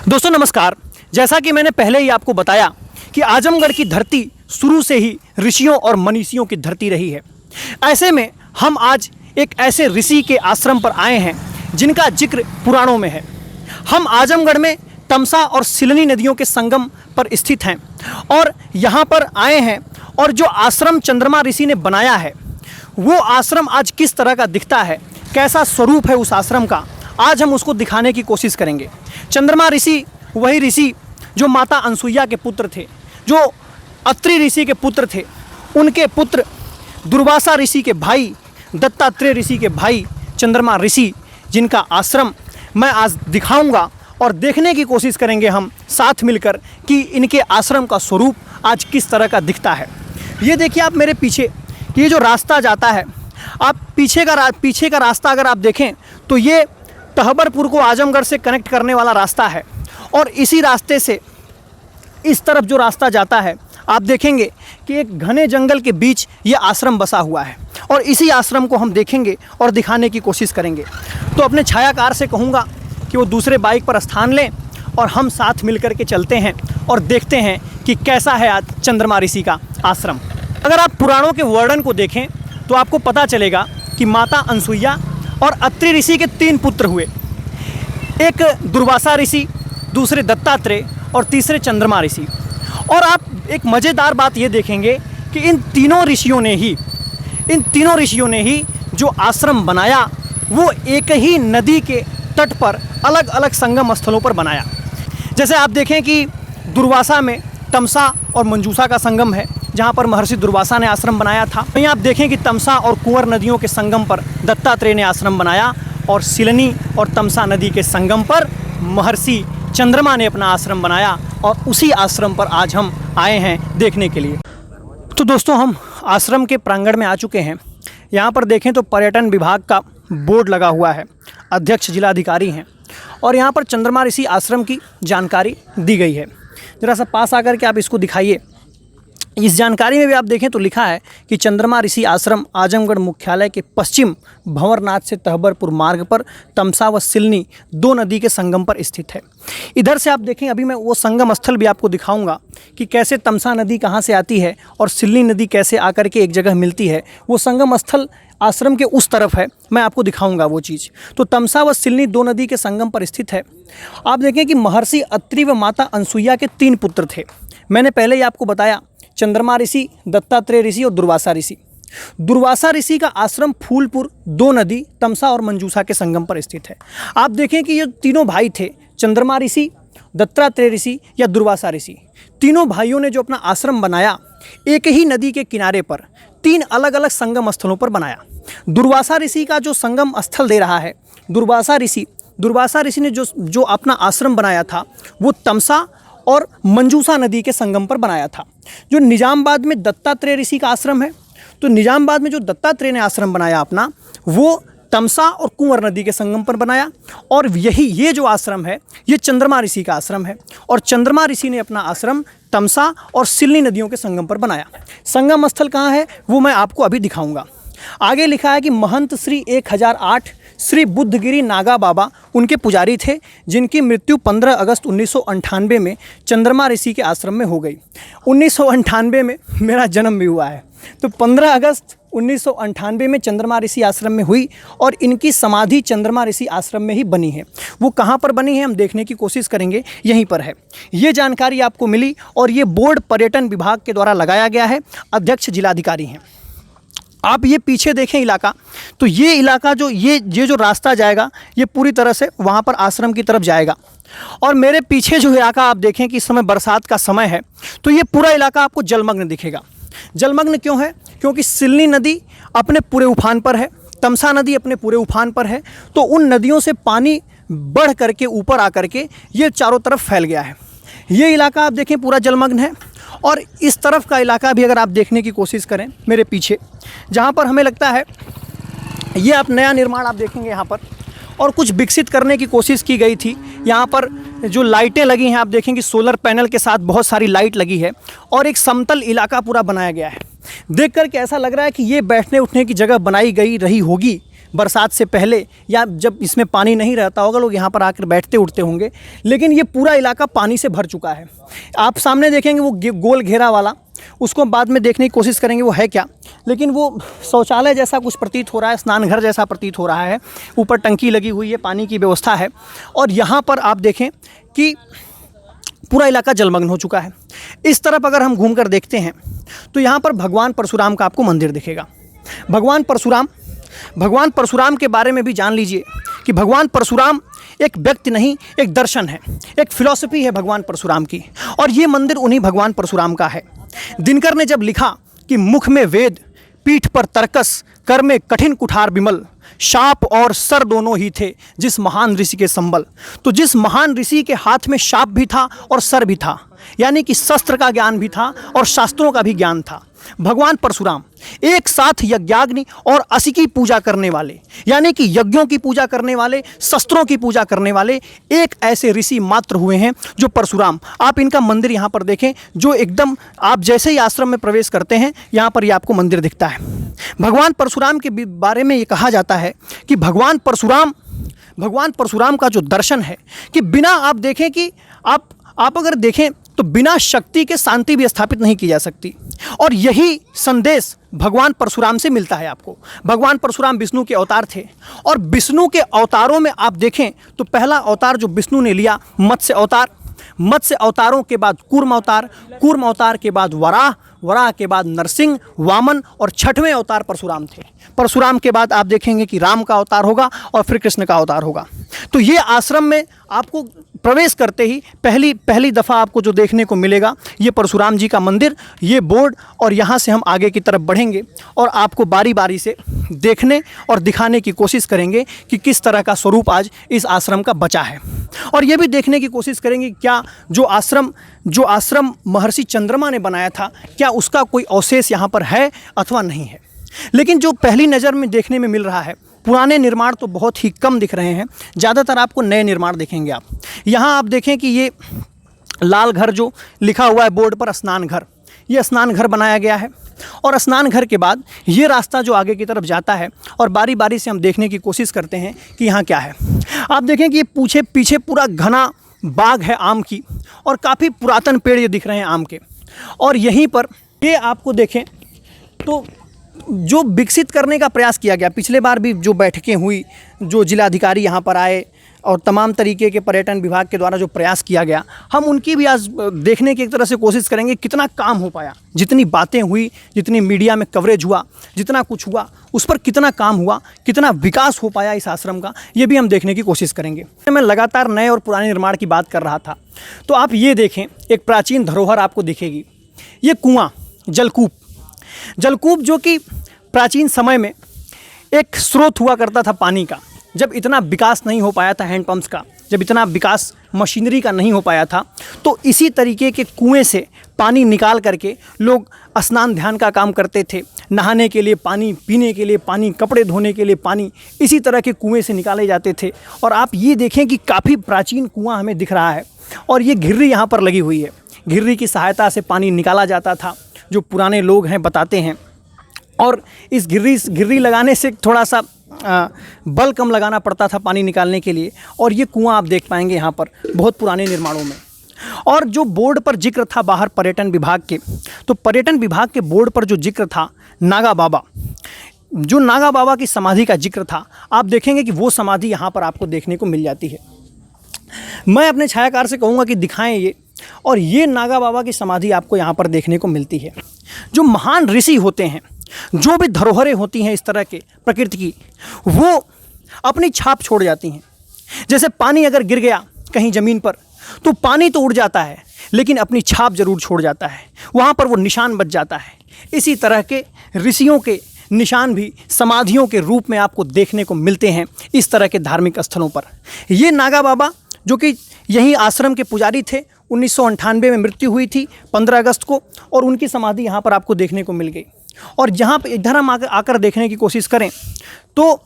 दोस्तों नमस्कार। जैसा कि मैंने पहले ही आपको बताया कि आजमगढ़ की धरती शुरू से ही ऋषियों और मनीषियों की धरती रही है। ऐसे में हम आज एक ऐसे ऋषि के आश्रम पर आए हैं जिनका जिक्र पुराणों में है। हम आजमगढ़ में तमसा और सिलनी नदियों के संगम पर स्थित हैं और यहाँ पर आए हैं और जो आश्रम चंद्रमा ऋषि ने बनाया है वो आश्रम आज किस तरह का दिखता है, कैसा स्वरूप है उस आश्रम का, आज हम उसको दिखाने की कोशिश करेंगे। चंद्रमा ऋषि वही ऋषि जो माता अनसुईया के पुत्र थे, जो अत्रि ऋषि के पुत्र थे, उनके पुत्र दुर्वासा ऋषि के भाई, दत्तात्रेय ऋषि के भाई चंद्रमा ऋषि, जिनका आश्रम मैं आज दिखाऊंगा और देखने की कोशिश करेंगे हम साथ मिलकर कि इनके आश्रम का स्वरूप आज किस तरह का दिखता है। ये देखिए आप मेरे पीछे, ये जो रास्ता जाता है, आप पीछे का रास्ता अगर आप देखें तो ये तहबरपुर को आजमगढ़ से कनेक्ट करने वाला रास्ता है और इसी रास्ते से इस तरफ जो रास्ता जाता है आप देखेंगे कि एक घने जंगल के बीच ये आश्रम बसा हुआ है और इसी आश्रम को हम देखेंगे और दिखाने की कोशिश करेंगे। तो अपने छायाकार से कहूँगा कि वो दूसरे बाइक पर स्थान लें और हम साथ मिलकर के चलते हैं और देखते हैं कि कैसा है आज चंद्रमा ऋषि का आश्रम। अगर आप पुराणों के वर्णन को देखें तो आपको पता चलेगा कि माता अनसुईया और अत्रि ऋषि के 3 पुत्र हुए, एक दुर्वासा ऋषि, दूसरे दत्तात्रेय और तीसरे चंद्रमा ऋषि। और आप एक मज़ेदार बात ये देखेंगे कि इन तीनों ऋषियों ने ही जो आश्रम बनाया वो एक ही नदी के तट पर अलग अलग संगम स्थलों पर बनाया। जैसे आप देखें कि दुर्वासा में तमसा और मंजूषा का संगम है जहाँ पर महर्षि दुर्वासा ने आश्रम बनाया था। वहीं आप देखें कि तमसा और कुंवर नदियों के संगम पर दत्तात्रेय ने आश्रम बनाया और सिलनी और तमसा नदी के संगम पर महर्षि चंद्रमा ने अपना आश्रम बनाया और उसी आश्रम पर आज हम आए हैं देखने के लिए। तो दोस्तों हम आश्रम के प्रांगण में आ चुके हैं। यहाँ पर देखें तो पर्यटन विभाग का बोर्ड लगा हुआ है, अध्यक्ष जिलाधिकारी हैं और यहाँ पर चंद्रमा ऋषि आश्रम की जानकारी दी गई है। ज़रा सा पास आकर के आप इसको दिखाइए। इस जानकारी में भी आप देखें तो लिखा है कि चंद्रमा ऋषि आश्रम आजमगढ़ मुख्यालय के पश्चिम भंवरनाथ से तहबरपुर मार्ग पर तमसा व सिलनी 2 नदी के संगम पर स्थित है। इधर से आप देखें, अभी मैं वो संगम स्थल भी आपको दिखाऊंगा कि कैसे तमसा नदी कहाँ से आती है और सिलनी नदी कैसे आकर के एक जगह मिलती है। वो संगम स्थल आश्रम के उस तरफ है, मैं आपको दिखाऊंगा वो चीज़। तो तमसा व सिलनी 2 नदी के संगम पर स्थित है। आप देखें कि महर्षि अत्रि व माता अनसुईया के 3 पुत्र थे। मैंने पहले ही आपको बताया, चंद्रमा ऋषि, दत्तात्रेय ऋषि और दुर्वासा ऋषि। दुर्वासा ऋषि का आश्रम फूलपुर 2 नदी तमसा और मंजूषा के संगम पर स्थित है। आप देखें कि ये तीनों भाई थे, चंद्रमा ऋषि, दत्तात्रेय ऋषि या दुर्वासा ऋषि। तीनों भाइयों ने जो अपना आश्रम बनाया एक ही नदी के किनारे पर 3 अलग अलग संगम स्थलों पर बनाया। दुर्वासा ऋषि का जो संगम स्थल दे रहा है, दुर्वासा ऋषि ने जो अपना आश्रम बनाया था वो तमसा और मंजूषा नदी के संगम पर बनाया था। जो निजामबाद में दत्तात्रेय ऋषि का आश्रम है, तो निजामबाद में जो दत्तात्रेय ने आश्रम बनाया अपना, वो तमसा और कुंवर नदी के संगम पर बनाया। और ये जो आश्रम है ये चंद्रमा ऋषि का आश्रम है और चंद्रमा ऋषि ने अपना आश्रम तमसा और सिलनी नदियों के संगम पर बनाया। संगम स्थल कहाँ है वो मैं आपको अभी दिखाऊंगा। आगे लिखा है कि महंत श्री 1008 श्री बुद्धगिरी नागा बाबा उनके पुजारी थे, जिनकी मृत्यु 15 अगस्त 1998 में चंद्रमा ऋषि के आश्रम में हो गई। 1998 में मेरा जन्म भी हुआ है, तो 15 अगस्त 1998 में चंद्रमा ऋषि आश्रम में हुई और इनकी समाधि चंद्रमा ऋषि आश्रम में ही बनी है। वो कहाँ पर बनी है हम देखने की कोशिश करेंगे, यहीं पर है। ये जानकारी आपको मिली और ये बोर्ड पर्यटन विभाग के द्वारा लगाया गया है, अध्यक्ष जिलाधिकारी हैं। आप ये पीछे देखें इलाका, तो ये इलाका ये जो रास्ता जाएगा ये पूरी तरह से वहाँ पर आश्रम की तरफ जाएगा। और मेरे पीछे जो इलाका आप देखें कि इस समय बरसात का समय है, तो ये पूरा इलाका आपको जलमग्न दिखेगा। जलमग्न क्यों है? क्योंकि सिलनी नदी अपने पूरे उफान पर है, तमसा नदी अपने पूरे उफान पर है, तो उन नदियों से पानी बढ़ करके ऊपर आकर के ये चारों तरफ फैल गया है। ये इलाका आप देखें पूरा जलमग्न है। और इस तरफ का इलाका भी अगर आप देखने की कोशिश करें मेरे पीछे, जहाँ पर हमें लगता है ये आप नया निर्माण आप देखेंगे यहाँ पर, और कुछ विकसित करने की कोशिश की गई थी। यहाँ पर जो लाइटें लगी हैं आप देखेंगे सोलर पैनल के साथ बहुत सारी लाइट लगी है और एक समतल इलाका पूरा बनाया गया है। देख कर के ऐसा लग रहा है कि ये बैठने उठने की जगह बनाई गई रही होगी, बरसात से पहले या जब इसमें पानी नहीं रहता होगा लोग यहाँ पर आकर बैठते उठते होंगे, लेकिन ये पूरा इलाका पानी से भर चुका है। आप सामने देखेंगे वो गोल घेरा वाला, उसको बाद में देखने की कोशिश करेंगे वो है क्या, लेकिन वो शौचालय जैसा कुछ प्रतीत हो रहा है, स्नान घर जैसा प्रतीत हो रहा है। ऊपर टंकी लगी हुई है, पानी की व्यवस्था है। और यहाँ पर आप देखें कि पूरा इलाका जलमग्न हो चुका है। इस तरफ अगर हम घूमकर देखते हैं तो यहाँ पर भगवान परशुराम का आपको मंदिर दिखेगा। भगवान परशुराम के बारे में भी जान लीजिए कि भगवान परशुराम एक व्यक्ति नहीं, एक दर्शन है, एक फिलॉसफी है भगवान परशुराम की। और ये मंदिर उन्हीं भगवान परशुराम का है। दिनकर ने जब लिखा कि मुख में वेद, पीठ पर तर्कस, कर में कठिन कुठार विमल, शाप और सर दोनों ही थे जिस महान ऋषि के संबल, तो जिस महान ऋषि के हाथ में शाप भी था और सर भी था, यानी कि शस्त्र का ज्ञान भी था और शास्त्रों का भी ज्ञान था। भगवान परशुराम एक साथ यज्ञाग्नि और असी की पूजा करने वाले, यानी कि यज्ञों की पूजा करने वाले, शस्त्रों की पूजा करने वाले एक ऐसे ऋषि मात्र हुए हैं जो परशुराम। आप इनका मंदिर यहाँ पर देखें, जो एकदम आप जैसे ही आश्रम में प्रवेश करते हैं यहाँ पर ये आपको मंदिर दिखता है। भगवान परशुराम के बारे में ये कहा जाता है कि भगवान परशुराम का जो दर्शन है कि बिना आप देखें कि आप अगर देखें तो बिना शक्ति के शांति भी स्थापित नहीं की जा सकती। और यही संदेश भगवान परशुराम से मिलता है आपको। भगवान परशुराम विष्णु के अवतार थे और विष्णु के अवतारों में आप देखें तो पहला अवतार जो विष्णु ने लिया मत्स्य अवतार, मत्स्य अवतारों के बाद कूर्म अवतार के बाद वराह के बाद नरसिंह, वामन और छठवें अवतार परशुराम थे। परशुराम के बाद आप देखेंगे कि राम का अवतार होगा और फिर कृष्ण का अवतार होगा। तो ये आश्रम में आपको प्रवेश करते ही पहली दफ़ा आपको जो देखने को मिलेगा ये परशुराम जी का मंदिर, ये बोर्ड, और यहाँ से हम आगे की तरफ बढ़ेंगे और आपको बारी बारी से देखने और दिखाने की कोशिश करेंगे कि किस तरह का स्वरूप आज इस आश्रम का बचा है। और ये भी देखने की कोशिश करेंगे क्या जो आश्रम महर्षि चंद्रमा ने बनाया था, क्या उसका कोई अवशेष यहाँ पर है अथवा नहीं है। लेकिन जो पहली नज़र में देखने में मिल रहा है, पुराने निर्माण तो बहुत ही कम दिख रहे हैं, ज़्यादातर आपको नए निर्माण देखेंगे आप। यहाँ आप देखें कि ये लाल घर जो लिखा हुआ है बोर्ड पर, स्नान घर, ये स्नान घर बनाया गया है। और स्नान घर के बाद ये रास्ता जो आगे की तरफ जाता है और बारी बारी से हम देखने की कोशिश करते हैं कि यहाँ क्या है। आप देखें कि ये पीछे पूरा घना बाग है आम की, और काफ़ी पुरातन पेड़ ये दिख रहे हैं आम के। और यहीं पर ये आपको देखें तो जो विकसित करने का प्रयास किया गया, पिछले बार भी जो बैठकें हुई, जो जिलाधिकारी यहाँ पर आए और तमाम तरीके के पर्यटन विभाग के द्वारा जो प्रयास किया गया, हम उनकी भी आज देखने की एक तरह से कोशिश करेंगे कितना काम हो पाया, जितनी बातें हुई, जितनी मीडिया में कवरेज हुआ, जितना कुछ हुआ, उस पर कितना काम हुआ, कितना विकास हो पाया इस आश्रम का, ये भी हम देखने की कोशिश करेंगे। मैं लगातार नए और पुराने निर्माण की बात कर रहा था, तो आप ये देखें एक प्राचीन धरोहर आपको दिखेगी। ये कुआँ, जलकूप जो कि प्राचीन समय में एक स्रोत हुआ करता था पानी का। जब इतना विकास नहीं हो पाया था हैंडपम्प्स का, जब इतना विकास मशीनरी का नहीं हो पाया था, तो इसी तरीके के कुएं से पानी निकाल करके लोग स्नान ध्यान का काम करते थे। नहाने के लिए पानी, पीने के लिए पानी, कपड़े धोने के लिए पानी, इसी तरह के कुएं से निकाले जाते थे। और आप ये देखें कि काफ़ी प्राचीन कुआं हमें दिख रहा है और ये घिर्री यहाँ पर लगी हुई है। घिर्री की सहायता से पानी निकाला जाता था, जो पुराने लोग हैं बताते हैं। और इस घिर्री लगाने से थोड़ा सा बल कम लगाना पड़ता था पानी निकालने के लिए। और ये कुआं आप देख पाएंगे यहाँ पर बहुत पुराने निर्माणों में। और जो बोर्ड पर जिक्र था बाहर पर्यटन विभाग के, तो पर्यटन विभाग के बोर्ड पर जो जिक्र था नागा बाबा, जो नागा बाबा की समाधि का जिक्र था, आप देखेंगे कि वो समाधि यहाँ पर आपको देखने को मिल जाती है। मैं अपने छायाकार से कहूँगा कि दिखाएं ये, और ये नागा बाबा की समाधि आपको यहाँ पर देखने को मिलती है। जो महान ऋषि होते हैं, जो भी धरोहरें होती हैं इस तरह के प्रकृति की, वो अपनी छाप छोड़ जाती हैं। जैसे पानी अगर गिर गया कहीं ज़मीन पर तो पानी तो उड़ जाता है, लेकिन अपनी छाप जरूर छोड़ जाता है, वहाँ पर वो निशान बच जाता है। इसी तरह के ऋषियों के निशान भी समाधियों के रूप में आपको देखने को मिलते हैं इस तरह के धार्मिक स्थलों पर। ये नागा बाबा जो कि यहीं आश्रम के पुजारी थे, 1998 में मृत्यु हुई थी 15 अगस्त को, और उनकी समाधि यहाँ पर आपको देखने को मिल गई। और जहाँ पर इधर हम आकर देखने की कोशिश करें तो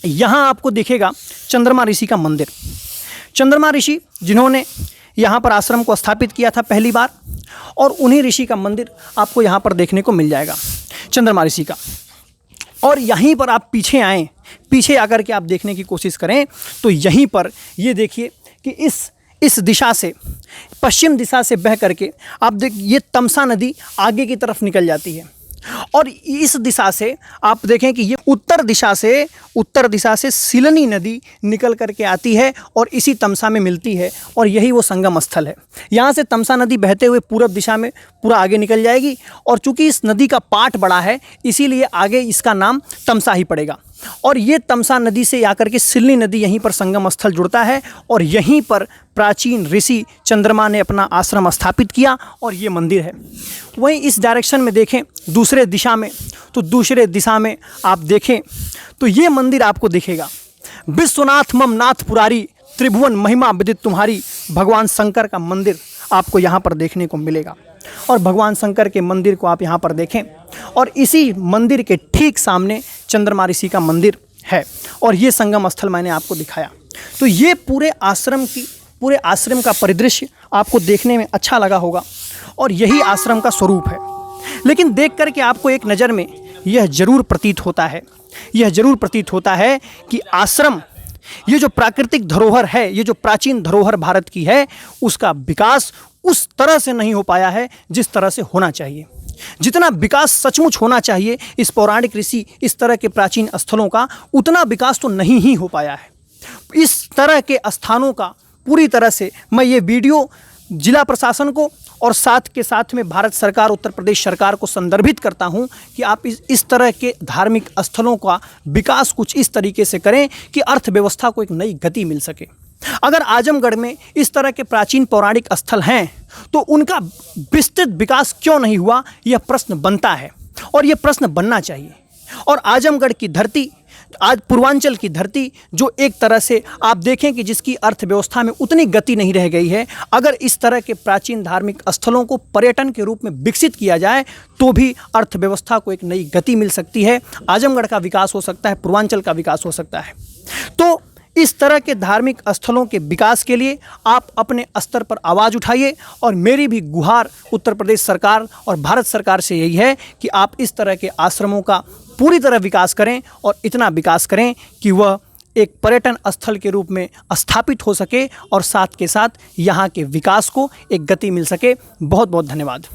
यहाँ आपको दिखेगा चंद्रमा ऋषि का मंदिर। चंद्रमा ऋषि जिन्होंने यहाँ पर आश्रम को स्थापित किया था पहली बार, और उन्हीं ऋषि का मंदिर आपको यहाँ पर देखने को मिल जाएगा, चंद्रमा ऋषि का। और यहीं पर आप पीछे आएँ, पीछे आकर के आप देखने की कोशिश करें तो यहीं पर ये देखिए कि इस दिशा से, पश्चिम दिशा से बह करके आप देख, ये तमसा नदी आगे की तरफ निकल जाती है और इस दिशा से आप देखें कि ये उत्तर दिशा से सिलनी नदी निकल करके आती है और इसी तमसा में मिलती है और यही वो संगम स्थल है। यहाँ से तमसा नदी बहते हुए पूरब दिशा में पूरा आगे निकल जाएगी और चूंकि इस नदी का पाट बड़ा है इसीलिए आगे इसका नाम तमसा ही पड़ेगा। और ये तमसा नदी से आकर के सिलनी नदी यहीं पर संगम स्थल जुड़ता है और यहीं पर प्राचीन ऋषि चंद्रमा ने अपना आश्रम स्थापित किया और ये मंदिर है। वहीं इस डायरेक्शन में देखें दूसरे दिशा में, तो दूसरे दिशा में आप देखें तो ये मंदिर आपको दिखेगा, विश्वनाथ मम नाथ पुरारी त्रिभुवन महिमा विदित तुम्हारी, भगवान शंकर का मंदिर आपको यहाँ पर देखने को मिलेगा। और भगवान शंकर के मंदिर को आप यहाँ पर देखें और इसी मंदिर के ठीक सामने चंद्रमा ऋषि का मंदिर है और ये संगम स्थल मैंने आपको दिखाया। तो ये पूरे आश्रम का परिदृश्य आपको देखने में अच्छा लगा होगा और यही आश्रम का स्वरूप है। लेकिन देख करके आपको एक नज़र में यह जरूर प्रतीत होता है कि आश्रम, ये जो प्राकृतिक धरोहर है, ये जो प्राचीन धरोहर भारत की है, उसका विकास उस तरह से नहीं हो पाया है जिस तरह से होना चाहिए। जितना विकास सचमुच होना चाहिए इस पौराणिक ऋषि, इस तरह के प्राचीन स्थलों का, उतना विकास तो नहीं ही हो पाया है। इस तरह के स्थानों का पूरी तरह से मैं ये वीडियो जिला प्रशासन को और साथ के साथ में भारत सरकार, उत्तर प्रदेश सरकार को संदर्भित करता हूं कि आप इस तरह के धार्मिक स्थलों का विकास कुछ इस तरीके से करें कि अर्थव्यवस्था को एक नई गति मिल सके। अगर आजमगढ़ में इस तरह के प्राचीन पौराणिक स्थल हैं तो उनका विस्तृत विकास क्यों नहीं हुआ, यह प्रश्न बनता है और यह प्रश्न बनना चाहिए। और आजमगढ़ की धरती, आज पूर्वांचल की धरती, जो एक तरह से आप देखें कि जिसकी अर्थव्यवस्था में उतनी गति नहीं रह गई है, अगर इस तरह के प्राचीन धार्मिक स्थलों को पर्यटन के रूप में विकसित किया जाए तो भी अर्थव्यवस्था को एक नई गति मिल सकती है। आजमगढ़ का विकास हो सकता है, पूर्वांचल का विकास हो सकता है। तो इस तरह के धार्मिक स्थलों के विकास के लिए आप अपने स्तर पर आवाज़ उठाइए और मेरी भी गुहार उत्तर प्रदेश सरकार और भारत सरकार से यही है कि आप इस तरह के आश्रमों का पूरी तरह विकास करें और इतना विकास करें कि वह एक पर्यटन स्थल के रूप में स्थापित हो सके और साथ के साथ यहाँ के विकास को एक गति मिल सके। बहुत बहुत धन्यवाद।